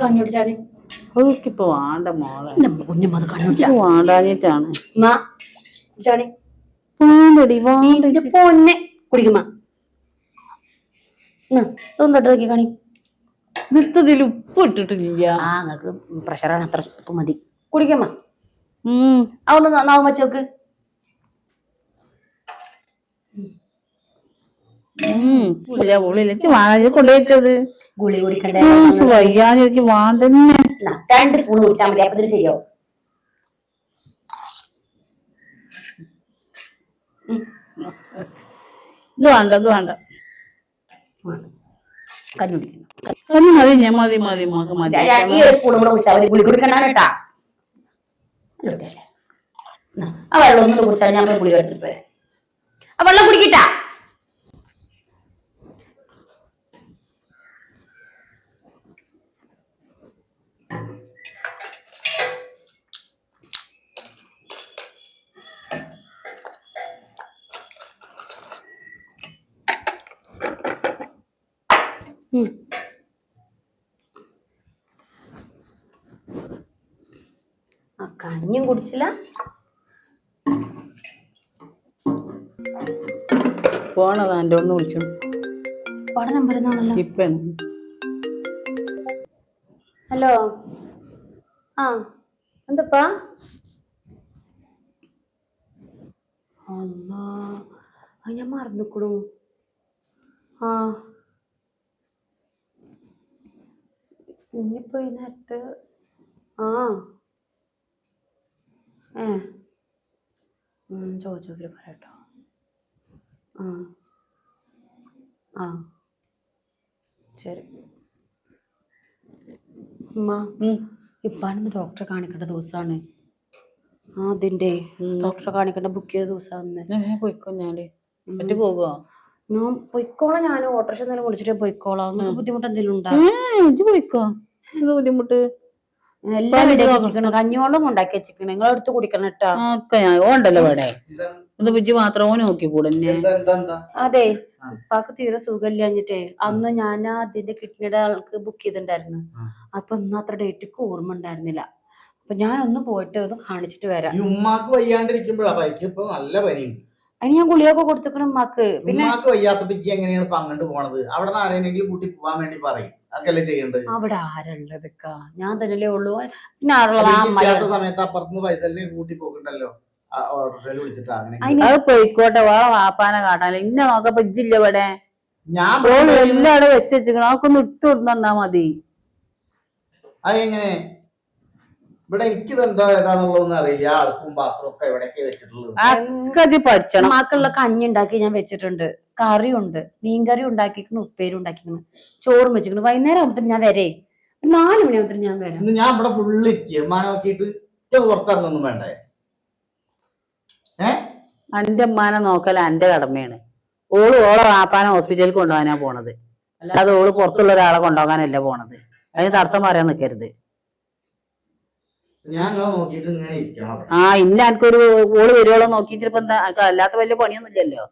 കഞ്ഞുടിച്ചാല് ഇപ്പൊ വേണ്ട മോളെ കുഞ്ഞമ്മത് കണ്ണുടിച്ചാ വേണ്ടാഞ്ഞിട്ടാണ് പൊന്നെ കുടിക്കുമ്മ തൊന്നിട്ട് കാണി ഇതിൽ ഉപ്പ് ഇട്ടിട്ടില്ല. ആ നിങ്ങക്ക് പ്രഷറാണ്, അത്ര ഉപ്പ് മതി. കുടിക്കമ്മ. അതൊന്ന് നന്നാവും വെച്ചോക്ക്. കൊണ്ടുവച്ചത് ഗുളി കുടിക്കണ്ടേ? വയ്യാഞ്ഞെനിക്ക് വാണ്ടന്നെ. 2 സ്പൂൺ കുടിച്ചാൽ മതി, അപ്പത്തിന് ശരിയാവും. ഇത് വേണ്ട, ഇത് വേണ്ട. കഞ്ഞി കുടിക്കണം. കഞ്ഞി മതി, ഞാൻ മതി മതി മതി മതി. 2 സ്പൂൺ കൂടെ കുടിച്ചാൽ മതി. ഗുളി കുടിക്കണ്ടാണ് കേട്ടാ. ആ വെള്ളം ഒന്നും കുടിച്ചാൽ ഞാൻ ഗുളി എടുത്തിട്ട് വരാം. ആ വെള്ളം കുടിക്കട്ടാ. കഞ്ഞിയും കുടിച്ചില്ല. പോണതാ എന്റെ ഒന്ന് വിളിച്ചു. നമ്പർ ഇപ്പൊ ഹലോ. ആ എന്തപ്പാ? അല്ലാ, ഞാൻ മറന്നിക്കണു. ആ ഇനിയിപ്പോ ഈ നേരത്ത് ചോദിച്ചോക്കിട്ട് പറയാട്ടോ. ആ ശരി. ഇപ്പാണെന്ന് ഡോക്ടറെ കാണിക്കേണ്ട ദിവസമാണ്. അതിന്റെ ഡോക്ടറെ കാണിക്കേണ്ട ബുക്ക് ചെയ്ത ദിവസമാണ്. പോയിക്കോ. ഞാന് മറ്റു പോകുവോ? ഞാൻ പൊയ്ക്കോളാം. ഞാൻ ഓട്ടോറിക്ഷ എന്തെങ്കിലും വിളിച്ചിട്ട് പൊയ്ക്കോളാം. നിങ്ങൾക്ക് ബുദ്ധിമുട്ട് എന്തെങ്കിലും ഉണ്ടോ? പോയിക്കോ. ബുദ്ധിമുട്ട് എല്ലാം വെച്ചിരിക്കണ, കഞ്ഞോളം ഉണ്ടാക്കി വെച്ചിരിക്കണ. നിങ്ങൾ എടുത്ത് കുടിക്കണം കേട്ടോ. ഓണ്ടല്ലോ ഇവിടെ ബുജ്ജി മാത്രം നോക്കി കൂടെ. അതെ, ഉപ്പാക്ക് തീരെ സുഖമില്ലാഞ്ഞിട്ടേ അന്ന് ഞാൻ അതിന്റെ കിഡ്നിയുടെ ആൾക്ക് ബുക്ക് ചെയ്തിട്ടുണ്ടായിരുന്നു. അപ്പൊ ഇന്ന് അത്ര ഡേറ്റ് ഓർമ്മ ഉണ്ടായിരുന്നില്ല. അപ്പൊ ഞാനൊന്ന് പോയിട്ട് ഒന്ന് കാണിച്ചിട്ട് വരാം. അതിന് ഞാൻ ഗുളിയൊക്കെ കൊടുത്തിക്കണം ഉമ്മാക്ക്. പിന്നെ വയ്യാത്തപ്പോ എങ്ങനെയാണ് അങ്ങോട്ട് പോണത്? അവിടെ ആരെങ്കിലും കൂട്ടി പോവാൻ വേണ്ടി പറയും. അവിടെ ആരുള്ളതൊക്കെ ഞാൻ തന്നെയല്ലേ ഉള്ളൂ. പിന്നെ സമയത്ത് അപ്പുറത്തുനിന്ന് പൈസ കൂട്ടി പോകണ്ടല്ലോ. അത് പോയിക്കോട്ടെ. വാപ്പാനെ കാട്ടാൻ ഇന്ന നോക്കപ്പോ ഇജ്ജില്ല ഇവിടെ. ഞാൻ എല്ലാവിടെ വെച്ച് വെച്ചിക്കണം. അതൊക്കെ ഇട്ട് കൊടുന്നാ മതി. അതെങ്ങനെ ഇവിടെ എനിക്ക് എന്താ ഏതാന്നുള്ളതൊന്നും അറിയില്ല. ആൾക്കും ബാത്റൂം ഒക്കെ എവിടെയൊക്കെ വെച്ചിട്ടുള്ളത് പഠിച്ചണം. മാക്കുള്ള കഞ്ഞി ഉണ്ടാക്കി ഞാൻ വെച്ചിട്ടുണ്ട്. കറിയുണ്ട്, മീൻകറി ഉണ്ടാക്കിക്കുന്നു, ഉപ്പേരി ഉണ്ടാക്കിക്കുന്നു, ചോറും വെച്ചിട്ടുണ്ട്. വൈകുന്നേരം ആകുമ്പോ ഞാൻ വരേ. 4 മണിയാകുമ്പോ ഞാൻ വരാം. ഞാൻ ഇവിടെ ഫുള്ള് ഇരിക്കുക. ഉമ്മാനെ നോക്കിയിട്ട് പുറത്തിറങ്ങൊന്നും വേണ്ടേ? എന്റെ ഉമ്മാനെ നോക്കല എന്റെ കടമയാണ്. ഓളെ വാപ്പാനെ ഹോസ്പിറ്റലിൽ കൊണ്ടുപോകാനാ പോണത്. അല്ലാതെ ഓള് പുറത്തുള്ള ഒരാളെ കൊണ്ടുപോകാനല്ല പോണത്. അതിന് തടസ്സം പറയാൻ നിൽക്കരുത്. ഇന്ന എനിക്കൊരു ഓള് വരുവോളം നോക്കിച്ചിപ്പോ എന്താ അല്ലാത്ത വലിയ പണിയൊന്നും ഇല്ലല്ലോ.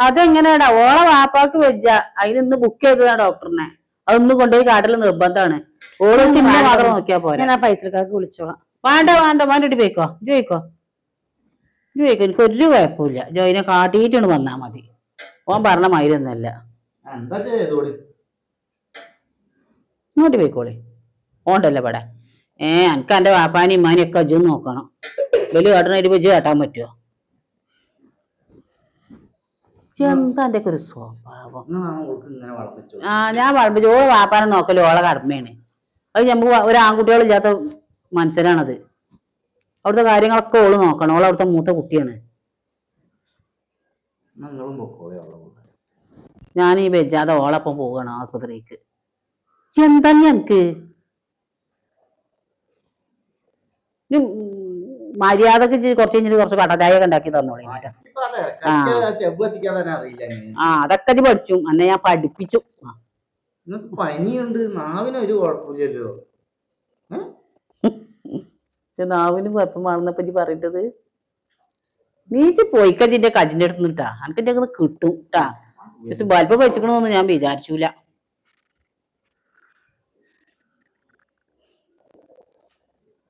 അതെങ്ങനെയാടാ? ഓളെ വാപ്പാക്ക് വെച്ച അതിനൊന്ന് ബുക്ക് ചെയ്തതാ ഡോക്ടറിനെ. അതൊന്നും കൊണ്ടുപോയി കാട്ടില് നിർബന്ധമാണ്. ഓള് പിന്നെ മാത്രം നോക്കിയാ പോരാ. ഞാൻ പൈസക്കാർക്ക് വിളിച്ചോളാം. വേണ്ട വേണ്ട വേണ്ടിട്ട് പോയിക്കോ. ചോദിക്കോ എനിക്ക് ഒരു കുഴപ്പമില്ല. ജോയിനെ കാട്ടിയിട്ടാണ് വന്നാ മതി. ഓൻ പറഞ്ഞ മയിലൊന്നല്ല. ഇങ്ങോട്ട് പോയിക്കോളി. ഓണ്ടല്ലോ ഇവിടെ. എനിക്ക് എന്റെ വാപ്പാനും ഇമ്മാനും ഒക്കെ അജ്ജും നോക്കണം. വലിയ കാട്ടണ ബജ്ജ് കാട്ടാൻ പറ്റുമോ? എന്താ എന്റെ ഒരു സ്വഭാവം. ഞാൻ വളർപ്പിച്ചു. ഓള് വാപ്പാനെ നോക്കല് ഓളെ കടമയാണ്. അത് നമുക്ക് ഒരു ആൺകുട്ടികളില്ലാത്ത മനുഷ്യരാണത്. അവിടുത്തെ കാര്യങ്ങളൊക്കെ ഓള് നോക്കണം. ഓള് അവിടുത്തെ മൂത്ത കുട്ടിയാണ്. ഞാൻ ഈ വെജാതെ ഓളപ്പം പോവുകയാണ് ആസ്പത്രിക്ക്. എന്താ എനിക്ക് മര്യാദക്ക് കുറച്ച് കഴിഞ്ഞിട്ട് കുറച്ച് കടചായ ഒക്കെ ഉണ്ടാക്കി തന്നോളി. അതൊക്കെ പഠിച്ചു. അന്നെ ഞാൻ പഠിപ്പിച്ചു. പനിയുണ്ട്, നാവിനൊരു കുഴപ്പമില്ലല്ലോ. നാവിന് കുഴപ്പമാണെന്നപ്പ പറഞ്ഞത്. നീച്ച് പോയിക്കജിന്റെ കജിന്റെ അടുത്ത് നിട്ടാ. എനിക്ക് കിട്ടും ട്ടാ. വലിപ്പം പഠിച്ചിക്കണോന്ന് ഞാൻ വിചാരിച്ചൂല.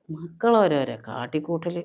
മക്കളോരോരോ കാട്ടിക്കൂട്ടല്